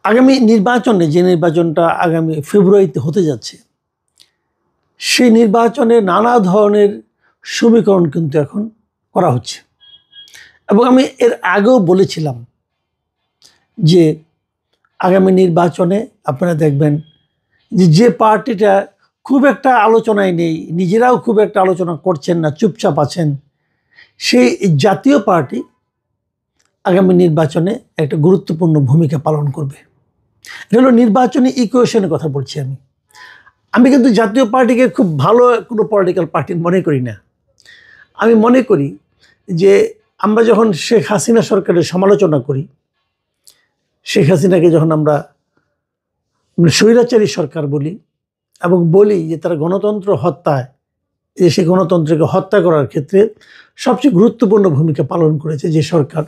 আগামী নির্বাচনে যে নির্বাচনটা আগামী ফেব্রুয়ারিতে হতে যাচ্ছে, সেই নির্বাচনে নানা ধরনের সমীকরণ কিন্তু এখন করা হচ্ছে। এবং আমি এর আগেও বলেছিলাম যে আগামী নির্বাচনে আপনারা দেখবেন যে পার্টিটা খুব একটা আলোচনায় নেই, নিজেরাও খুব একটা আলোচনা করছেন না, চুপচাপ আছেন, সেই জাতীয় পার্টি আগামী নির্বাচনে একটা গুরুত্বপূর্ণ ভূমিকা পালন করবে। এটা হলো নির্বাচনী ইকুয়েশনের কথা বলছি আমি কিন্তু জাতীয় পার্টিকে খুব ভালো কোনো পলিটিক্যাল পার্টি মনে করি না। আমি মনে করি যে আমরা যখন শেখ হাসিনা সরকারের সমালোচনা করি, শেখ হাসিনাকে যখন আমরা স্বৈরাচারী সরকার বলি এবং বলি যে তারা গণতন্ত্র হত্যায়, যে সেই গণতন্ত্রকে হত্যা করার ক্ষেত্রে সবচেয়ে গুরুত্বপূর্ণ ভূমিকা পালন করেছে যে সরকার,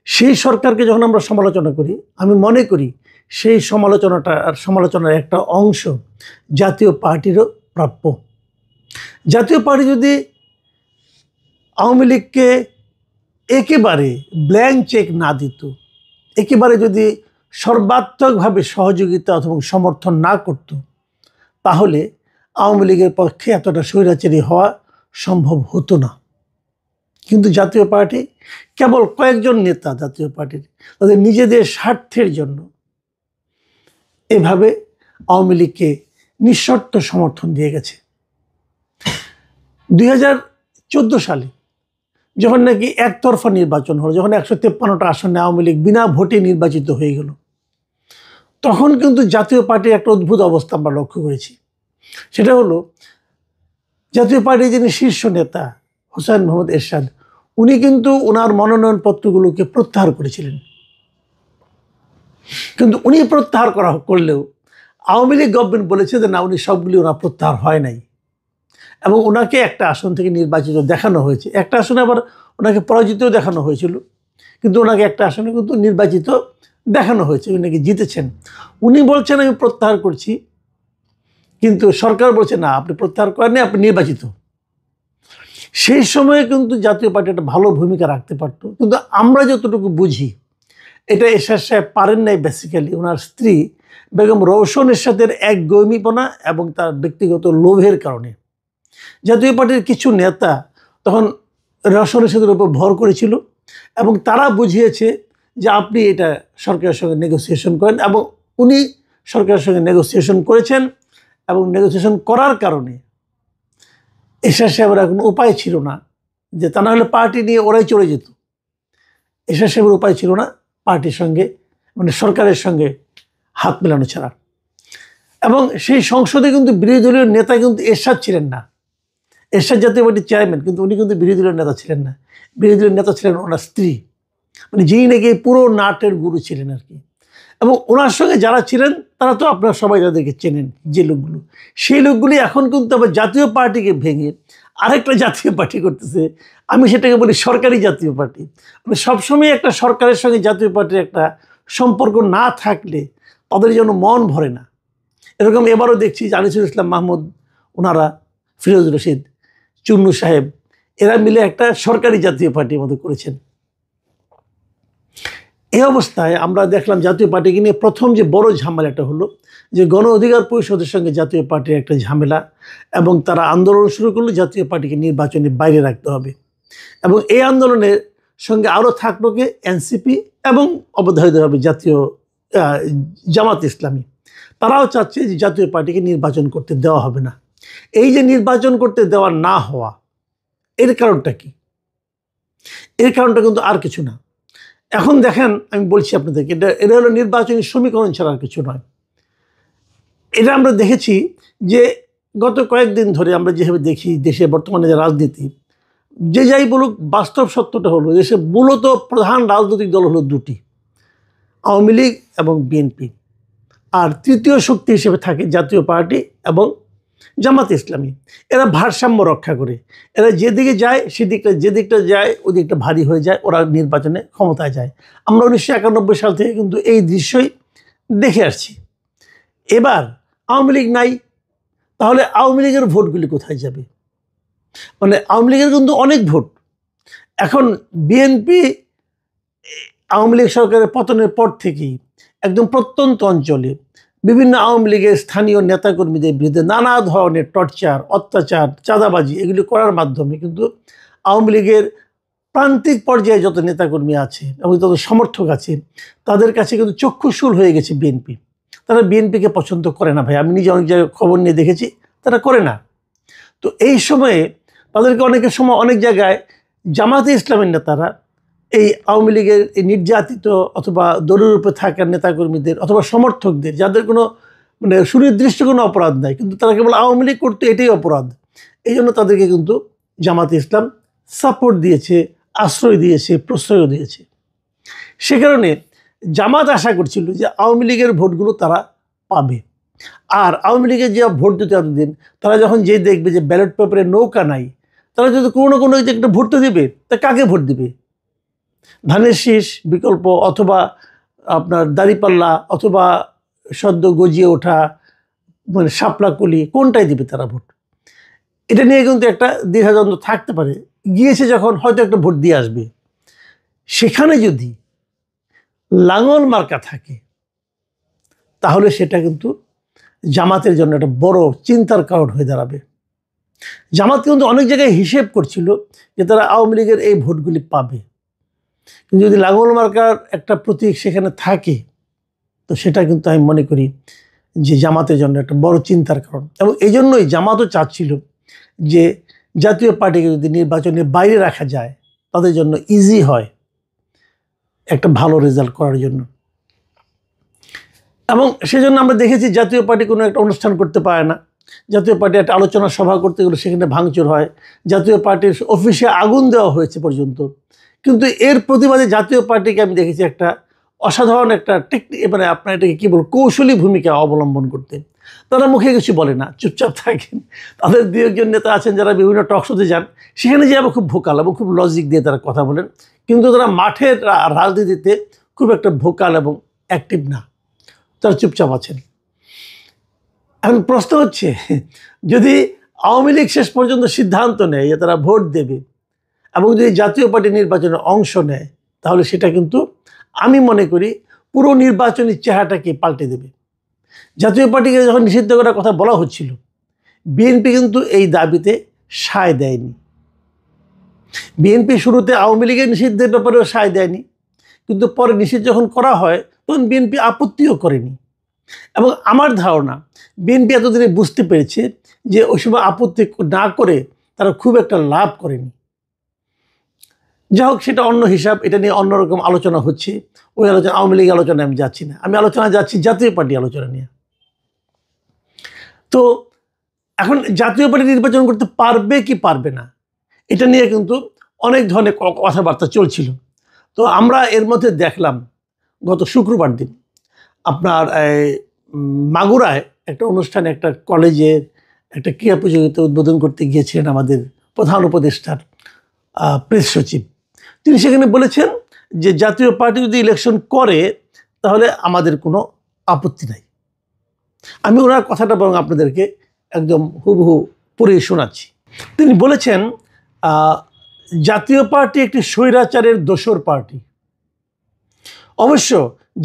সেই সরকারকে যখন আমরা সমালোচনা করি, আমি মনে করি সেই সমালোচনার একটা অংশ জাতীয় পার্টিরও প্রাপ্য। জাতীয় পার্টি যদি আওয়ামী লীগকে একেবারে ব্ল্যাঙ্ক চেক না দিত, একেবারে যদি সর্বাত্মকভাবে সহযোগিতা অথবা সমর্থন না করত, তাহলে আওয়ামী লীগের পক্ষে এতটা স্বৈরাচারী হওয়া সম্ভব হতো না। কিন্তু জাতীয় পার্টি কেবল কয়েকজন নেতা জাতীয় পার্টির তাদের নিজেদের স্বার্থের জন্য এভাবে আওয়ামী লীগকে নিঃশর্ত সমর্থন দিয়ে গেছে। 2014 সালে যখন নাকি একতরফা নির্বাচন হলো, যখন 153টা আসনে আওয়ামী লীগ বিনা ভোটে নির্বাচিত হয়ে গেল, তখন কিন্তু জাতীয় পার্টির একটা অদ্ভুত অবস্থা আমরা লক্ষ্য করেছি। সেটা হলো জাতীয় পার্টির যিনি শীর্ষ নেতা হোসেন মোহাম্মদ এরশাদ, উনি কিন্তু ওনার মনোনয়নপত্রগুলোকে প্রত্যাহার করেছিলেন। কিন্তু উনি প্রত্যাহার করলেও আওয়ামী লীগ গভর্নমেন্ট বলেছে যে না, উনি সবগুলি ওনার প্রত্যাহার হয় নাই এবং ওনাকে একটা আসন থেকে নির্বাচিত দেখানো হয়েছে। একটা আসনে আবার ওনাকে পরাজিতও দেখানো হয়েছিল, কিন্তু ওনাকে একটা আসনে কিন্তু নির্বাচিত দেখানো হয়েছে, উনি নাকি জিতেছেন। উনি বলছেন আমি প্রত্যাহার করছি, কিন্তু সরকার বলছে না, আপনি প্রত্যাহার করেননি, আপনি নির্বাচিত। সেই সময়ে কিন্তু জাতীয় পার্টি একটা ভালো ভূমিকা রাখতে পারত, কিন্তু আমরা যতটুকু বুঝি এটা এরশাদ সাহেব পারেন নাই। বেসিক্যালি ওনার স্ত্রী বেগম রওশন এরশাদের একগুঁয়েমিপনা এবং তার ব্যক্তিগত লোভের কারণে জাতীয় পার্টির কিছু নেতা তখন রওশন এরশাদের উপর ভর করেছিল এবং তারা বুঝিয়েছে যে আপনি এটা সরকারের সঙ্গে নেগোসিয়েশন করেন, এবং উনি সরকারের সঙ্গে নেগোসিয়েশন করেছেন এবং নেগোসিয়েশন করার কারণে এরশাদ সাহেবের এখন উপায় ছিল না, যে তা না হলে পার্টি নিয়ে ওরাই চলে যেত। এরশাদ সাহেবের উপায় ছিল না পার্টির সঙ্গে, মানে সরকারের সঙ্গে হাত মেলানো ছাড়া। এবং সেই সংসদে কিন্তু বিরোধী দলীয় নেতা কিন্তু এরশাদ ছিলেন না। এরশাদ জাতীয় পার্টির চেয়ারম্যান, কিন্তু উনি কিন্তু বিরোধী দলীয় নেতা ছিলেন না। বিরোধী দলীয় নেতা ছিলেন ওনার স্ত্রী, মানে যিনি নাকি পুরো নাটের গুরু ছিলেন আর কি। এবং ওনার সঙ্গে যারা ছিলেন তারা তো আপনারা সবাই যাদেরকে চেনেন, যে লোকগুলো, সেই লোকগুলি এখন কিন্তু আবার জাতীয় পার্টিকে ভেঙে আরেকটা জাতীয় পার্টি করতেছে। আমি সেটাকে বলি সরকারি জাতীয় পার্টি। মানে সবসময় একটা সরকারের সঙ্গে জাতীয় পার্টির একটা সম্পর্ক না থাকলে তাদের যেন মন ভরে না। এরকম এবারও দেখছি আনিসুল ইসলাম মাহমুদ, ওনারা, ফিরোজ রশিদ, চুন্নু সাহেব, এরা মিলে একটা সরকারি জাতীয় পার্টির মতো করেছেন। এই অবস্থায় আমরা দেখলাম জাতীয় পার্টিকে নিয়ে প্রথম যে বড় ঝামেলাটা হলো যে গণ অধিকার পরিষদের সঙ্গে জাতীয় পার্টির একটা ঝামেলা, এবং তারা আন্দোলন শুরু করলো জাতীয় পার্টিকে নির্বাচনের বাইরে রাখতে হবে। এবং এই আন্দোলনের সঙ্গে আরও থাকলো কে, এনসিপি এবং অবধারিতভাবে জাতীয় জামাত ইসলামী। তারাও চাচ্ছে যে জাতীয় পার্টিকে নির্বাচন করতে দেওয়া হবে না। এই যে নির্বাচন করতে দেওয়া না হওয়া, এর কারণটা কি? এর কারণটা কিন্তু আর কিছু না। এখন দেখেন, আমি বলছি আপনাদেরকে, এটা হলো নির্বাচনী সমীকরণ ছাড়া আর কিছু নয়। এটা আমরা দেখেছি যে গত কয়েকদিন ধরে আমরা যেভাবে দেখি দেশে বর্তমানে যে রাজনীতি, যে যাই বলুক, বাস্তব সত্যটা হলো দেশে মূলত প্রধান রাজনৈতিক দল হলো দুটি, আওয়ামী লীগ এবং বিএনপি। আর তৃতীয় শক্তি হিসেবে থাকে জাতীয় পার্টি এবং জামাত ইসলামী। এরা ভারসাম্য রক্ষা করে, এরা যেদিকে যায় সেদিকটা, যেদিকটা যায় ওই দিকটা ভারী হয়ে যায়, ওরা নির্বাচনে ক্ষমতায় যায়। আমরা 1991 সাল থেকে কিন্তু এই দৃশ্যই দেখে আসছি। এবার আওয়ামী লীগ নাই, তাহলে আওয়ামী লীগের ভোটগুলি কোথায় যাবে? মানে আওয়ামী লীগের কিন্তু অনেক ভোট। এখন বিএনপি আওয়ামী লীগ সরকারের পতনের পর থেকেই একদম প্রত্যন্ত অঞ্চলে বিভিন্ন আওয়ামী লীগের স্থানীয় নেতাকর্মীদের বিরুদ্ধে নানা ধরনের টর্চার, অত্যাচার, চাঁদাবাজি এগুলি করার মাধ্যমে কিন্তু আওয়ামী লীগের প্রান্তিক পর্যায়ে যত নেতাকর্মী আছে এবং যত সমর্থক আছে তাদের কাছে কিন্তু চক্ষুশূল হয়ে গেছে বিএনপি। তারা বিএনপিকে পছন্দ করে না ভাই, আমি নিজে অনেক জায়গায় খবর নিয়ে দেখেছি, তারা করে না। তো এই সময়ে তাদেরকে অনেকের সময় অনেক জায়গায় জামাতে ইসলামের নেতারা এই আওয়ামী লীগের এই নির্যাতিত অথবা দলীয়রূপে থাকা নেতাকর্মীদের অথবা সমর্থকদের, যাদের কোনো মানে সুনির্দিষ্ট কোনো অপরাধ নাই, কিন্তু তারা কেবল আওয়ামী লীগ করতে এটাই অপরাধ, এই জন্য তাদেরকে কিন্তু জামাতে ইসলাম সাপোর্ট দিয়েছে, আশ্রয় দিয়েছে, প্রশ্রয়ও দিয়েছে। সে কারণে জামাত আশা করছিল যে আওয়ামী লীগের ভোটগুলো তারা পাবে। আর আওয়ামী লীগের যে ভোট দিতে এতদিন, তারা যখন যে দেখবে যে ব্যালট পেপারে নৌকা নাই, তারা যদি কোনো না কোনো একটা ভোট তো দেবে, তা কাকে ভোট দিবে? ধানের শীষ বিকল্প অথবা আপনার দাঁড়িপাল্লা অথবা সদ্য গজিয়ে ওঠা মানে শাপলা কলি, কোনটাই দিবে তারা ভোট? এটা নিয়ে কিন্তু একটা দ্বিধাদ্বন্দ্ব থাকতে পারে। গিয়েছে যখন হয়তো একটা ভোট দিয়ে আসবে। সেখানে যদি লাঙল মার্কা থাকে তাহলে সেটা কিন্তু জামাতের জন্য একটা বড় চিন্তার কারণ হয়ে দাঁড়াবে। জামাত কিন্তু অনেক জায়গায় হিসেব করছিল যে তারা আওয়ামী লীগের এই ভোটগুলি পাবে, কিন্তু যদি লাঙল মার্কার একটা প্রতীক সেখানে থাকে তো সেটা কিন্তু আমি মনে করি যে জামাতের জন্য একটা বড় চিন্তার কারণ। এবং এই জন্যই জামাতও চাচ্ছিল যে জাতীয় পার্টিকে যদি নির্বাচনের বাইরে রাখা যায় তাদের জন্য ইজি হয় একটা ভালো রেজাল্ট করার জন্য। এবং সেজন্য আমরা দেখেছি জাতীয় পার্টি কোনো একটা অনুষ্ঠান করতে পারে না, জাতীয় পার্টি একটা আলোচনা সভা করতে গেলে সেখানে ভাঙচুর হয়, জাতীয় পার্টির অফিসে আগুন দেওয়া হয়েছে পর্যন্ত। কিন্তু এর প্রতিবাদে জাতীয় পার্টিকে আমি দেখেছি একটা অসাধারণ একটা টেকনিক, মানে আপনার এটাকে কী বলবো, কৌশলী ভূমিকা অবলম্বন করতে। তারা মুখে কিছু বলে না, চুপচাপ থাকেন। তাদের দু একজন নেতা আছেন যারা বিভিন্ন টকশোতে যান, সেখানে যে আবার খুব ভোকাল এবং খুব লজিক দিয়ে তারা কথা বলেন, কিন্তু তারা মাঠের রাজনীতিতে খুব একটা ভোকাল এবং অ্যাক্টিভ না, তারা চুপচাপ আছেন। এখন প্রশ্ন হচ্ছে, যদি আওয়ামী লীগ শেষ পর্যন্ত সিদ্ধান্ত নেয় যে তারা ভোট দেবে এবং যদি জাতীয় পার্টি নির্বাচনে অংশ নেয়, তাহলে সেটা কিন্তু আমি মনে করি পুরো নির্বাচনী চেহারাটাকে পাল্টে দেবে। জাতীয় পার্টিকে যখন নিষিদ্ধ করার কথা বলা হচ্ছিল, বিএনপি কিন্তু এই দাবিতে সায় দেয়নি। বিএনপি শুরুতে আওয়ামী লীগের নিষিদ্ধের ব্যাপারেও সায় দেয়নি, কিন্তু পরে নিষিদ্ধ যখন করা হয় তখন বিএনপি আপত্তিও করেনি। এবং আমার ধারণা বিএনপি এতদিনে বুঝতে পেরেছে যে ওই সময় আপত্তি না করে তারা খুব একটা লাভ করেনি। যাই হোক, সেটা অন্য হিসাব, এটা নিয়ে অন্যরকম আলোচনা হচ্ছে। ওই আলোচনা, আওয়ামী লীগ আলোচনায় আমি যাচ্ছি না, আমি আলোচনা যাচ্ছি জাতীয় পার্টি আলোচনা নিয়ে। তো এখন জাতীয় পার্টি নির্বাচন করতে পারবে কি পারবে না, এটা নিয়ে কিন্তু অনেক ধরনের কথাবার্তা চলছিল। তো আমরা এর মধ্যে দেখলাম গত শুক্রবার দিন আপনার মাগুরায় একটা অনুষ্ঠানে একটা কলেজের একটা ক্রীড়া প্রতিযোগিতা উদ্বোধন করতে গিয়েছিলেন আমাদের প্রধান উপদেষ্টার প্রেস সচিব। তিনি সেখানে বলেছেন যে জাতীয় পার্টি যদি ইলেকশন করে তাহলে আমাদের কোনো আপত্তি নাই। আমি ওনার কথাটা বরং আপনাদেরকে একদম হুবহু পড়ে শোনাচ্ছি। তিনি বলেছেন, জাতীয় পার্টি একটি স্বৈরাচারের দোসর পার্টি। অবশ্য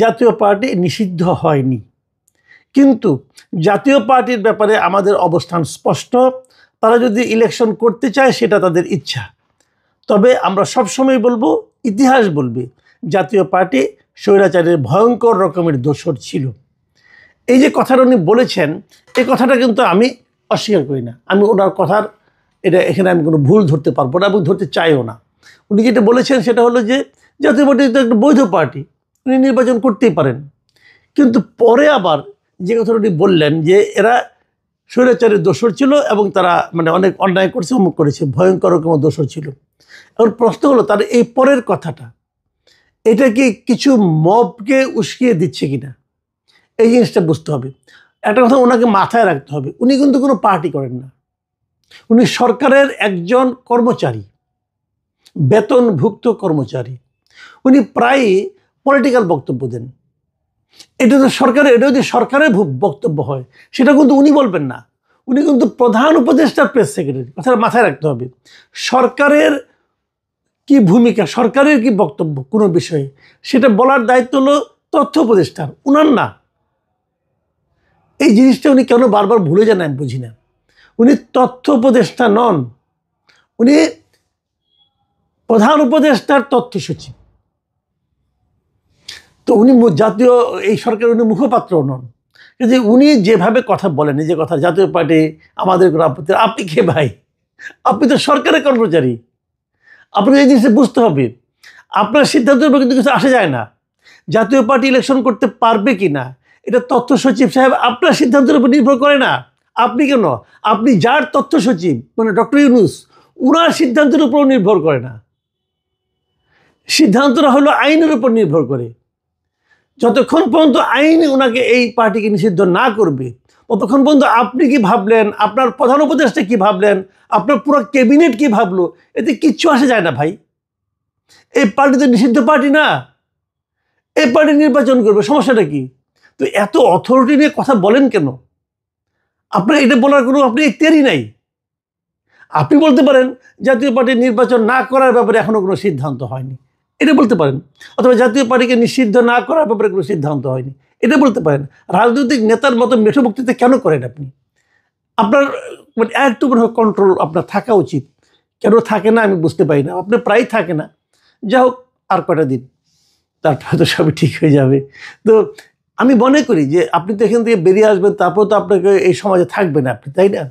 জাতীয় পার্টি নিষিদ্ধ হয়নি, কিন্তু জাতীয় পার্টির ব্যাপারে আমাদের অবস্থান স্পষ্ট। তারা যদি ইলেকশন করতে চায় সেটা তাদের ইচ্ছা, তবে আমরা সবসময় বলবো, ইতিহাস বলবে, জাতীয় পার্টি স্বৈরাচারের ভয়ঙ্কর রকমের দোসর ছিল। এই যে কথাটা উনি বলেছেন, এই কথাটা কিন্তু আমি অস্বীকার করি না। আমি ওনার কথার এখানে আমি কোনো ভুল ধরতে পারবো না এবং ধরতে চাইও না। উনি যেটা বলেছেন সেটা হলো যে জাতীয় পার্টি তো একটা বৈধ পার্টি, উনি নির্বাচন করতেই পারেন। কিন্তু পরে আবার যে কথাটা উনি বললেন যে এরা স্বৈরাচারের দোসর ছিল এবং তারা মানে অনেক অন্যায় করছে, অমুক করেছে, ভয়ঙ্কর রকম দোসর ছিল। এখন প্রশ্ন হলো, তার এই পরের কথাটা এটা কি কিছু মবকে উস্কিয়ে দিচ্ছে কিনা, এই জিনিসটা বুঝতে হবে। একটা কথা ওনাকে মাথায় রাখতে হবে, উনি কিন্তু কোনো পার্টি করেন না, উনি সরকারের একজন কর্মচারী, বেতনভুক্ত কর্মচারী। উনি প্রায়ই পলিটিক্যাল বক্তব্য দেন। এটা তো সরকারের, এটা যদি সরকারের বক্তব্য হয় সেটা কিন্তু উনি বলবেন না, উনি কিন্তু প্রধান উপদেষ্টা প্রেস সেক্রেটারি। কথাটা মাথায় রাখতে হবে, সরকারের কি ভূমিকা, সরকারের কি বক্তব্য কোনো বিষয়ে, সেটা বলার দায়িত্ব হলো তথ্য উপদেষ্টার, উনার না। এই জিনিসটা উনি কেন বারবার ভুলে যান আমি বুঝি না। উনি তথ্য উপদেষ্টা নন, উনি প্রধান উপদেষ্টার তথ্য সচিব। তো উনি জাতীয় এই সরকারের উনি মুখপাত্র নন। যে উনি যেভাবে কথা বলেন, যে কথা জাতীয় পার্টি আমাদের কোনো আপত্তি, আপনি কে ভাই? আপনি তো সরকারের কর্মচারী। আপনাকে এই জিনিসটা বুঝতে হবে। আপনার সিদ্ধান্তের উপর কিন্তু কিছু আসা যায় না। জাতীয় পার্টি ইলেকশন করতে পারবে কি না এটা তথ্য সচিব সাহেব আপনার সিদ্ধান্তের উপর নির্ভর করে না। আপনি কেন, আপনি যার তথ্য সচিব মানে ডক্টর ইউনূস, উনার সিদ্ধান্তের উপর নির্ভর করে না। সিদ্ধান্তটা হলো আইনের উপর নির্ভর করে। যতক্ষণ পর্যন্ত আইন ওনাকে এই পার্টিকে নিষিদ্ধ না করবে ততক্ষণ পর্যন্ত আপনি কি ভাবলেন, আপনার প্রধান উপদেষ্টা কি ভাবলেন, আপনার পুরো ক্যাবিনেট কি ভাবলো, এতে কিচ্ছু আসে যায় না ভাই। এই পার্টি তো নিষিদ্ধ পার্টি না, এই পার্টি নির্বাচন করবে, সমস্যাটা কি? তো এত অথরিটি নিয়ে কথা বলেন কেন? আপনার এটা বলার কোনো আপনি এখতিয়ারই নাই। আপনি বলতে পারেন জাতীয় পার্টি নির্বাচন না করার ব্যাপারে এখনো কোনো সিদ্ধান্ত হয়নি, এটা বলতে পারেন। অথবা জাতীয় পার্টিকে নিষিদ্ধ না করার ব্যাপারে কোনো সিদ্ধান্ত হয়নি, এটা বলতে পারেন। রাজনৈতিক নেতার মতো মেঠো বক্তৃতা কেন করেন আপনি? আপনার মানে একটু কন্ট্রোল আপনার থাকা উচিত। কেন থাকে না আমি বুঝতে পারি না। আপনি প্রায় থাকে না। যা হোক, আর কটা দিন, তারপরে তো সবই ঠিক হয়ে যাবে। তো আমি মনে করি যে আপনি তো এখান থেকে বেরিয়ে আসবেন, তারপর তো আপনাকে এই সমাজে থাকবেন আপনি, তাই না?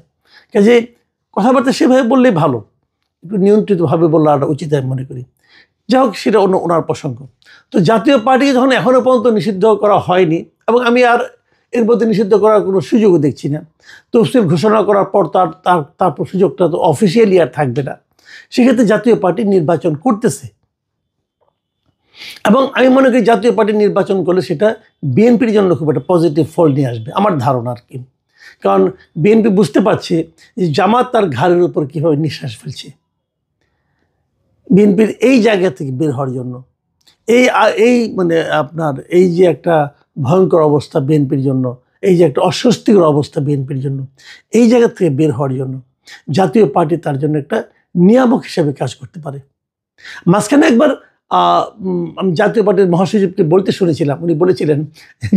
কাজে কথাবার্তা সেভাবে বললেই ভালো, একটু নিয়ন্ত্রিতভাবে বলা উচিত আমি মনে করি। যাই হোক, সেটা ওনার প্রসঙ্গ। তো জাতীয় পার্টিকে যখন এখনও পর্যন্ত নিষিদ্ধ করা হয়নি, এবং আমি আর এর মধ্যে নিষিদ্ধ করার কোনো সুযোগও দেখছি না। তফসিল ঘোষণা করার পর তারপর সুযোগটা তো অফিসিয়ালি আর থাকবে না। সেক্ষেত্রে জাতীয় পার্টি নির্বাচন করতেছে, এবং আমি মনে করি জাতীয় পার্টি নির্বাচন করলে সেটা বিএনপির জন্য খুব একটা পজিটিভ ফল নিয়ে আসবে, আমার ধারণা আর কি। কারণ বিএনপি বুঝতে পারছে যে জামাত তার ঘাড়ের উপর কীভাবে নিঃশ্বাস ফেলছে। বিএনপির এই জায়গা থেকে বের হওয়ার জন্য, এই মানে আপনার এই যে একটা ভয়ঙ্কর অবস্থা বিএনপির জন্য, এই যে একটা অস্বস্তিকর অবস্থা বিএনপির জন্য, এই জায়গা থেকে বের হওয়ার জন্য জাতীয় পার্টি তার জন্য একটা নিয়ামক হিসেবে কাজ করতে পারে। মাঝখানে একবার আমি জাতীয় পার্টির মহাসচিবকে বলতে শুনেছিলাম, উনি বলেছিলেন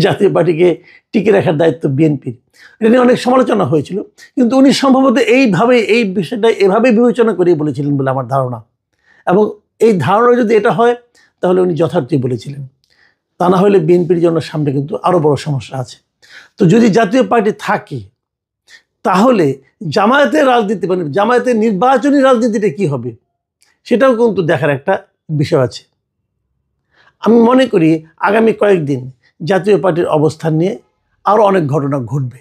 জাতীয় পার্টিকে টিকে রাখার দায়িত্ব বিএনপির। এটা নিয়ে অনেক সমালোচনা হয়েছিল, কিন্তু উনি সম্ভবত এইভাবে এই বিষয়টা এভাবে বিবেচনা করেই বলেছিলেন বলে আমার ধারণা। এবং এই ধারণা যদি এটা হয় তাহলে উনি যথার্থই বলেছিলেন। তা না হলে বিএনপির জন্য সামনে কিন্তু আরও বড় সমস্যা আছে। তো যদি জাতীয় পার্টি থাকে তাহলে জামায়াতের রাজনীতি মানে জামায়াতের নির্বাচনী রাজনীতিটা কি হবে সেটাও কিন্তু দেখার একটা বিষয় আছে। আমি মনে করি আগামী কয়েকদিন জাতীয় পার্টির অবস্থান নিয়ে আরও অনেক ঘটনা ঘটবে।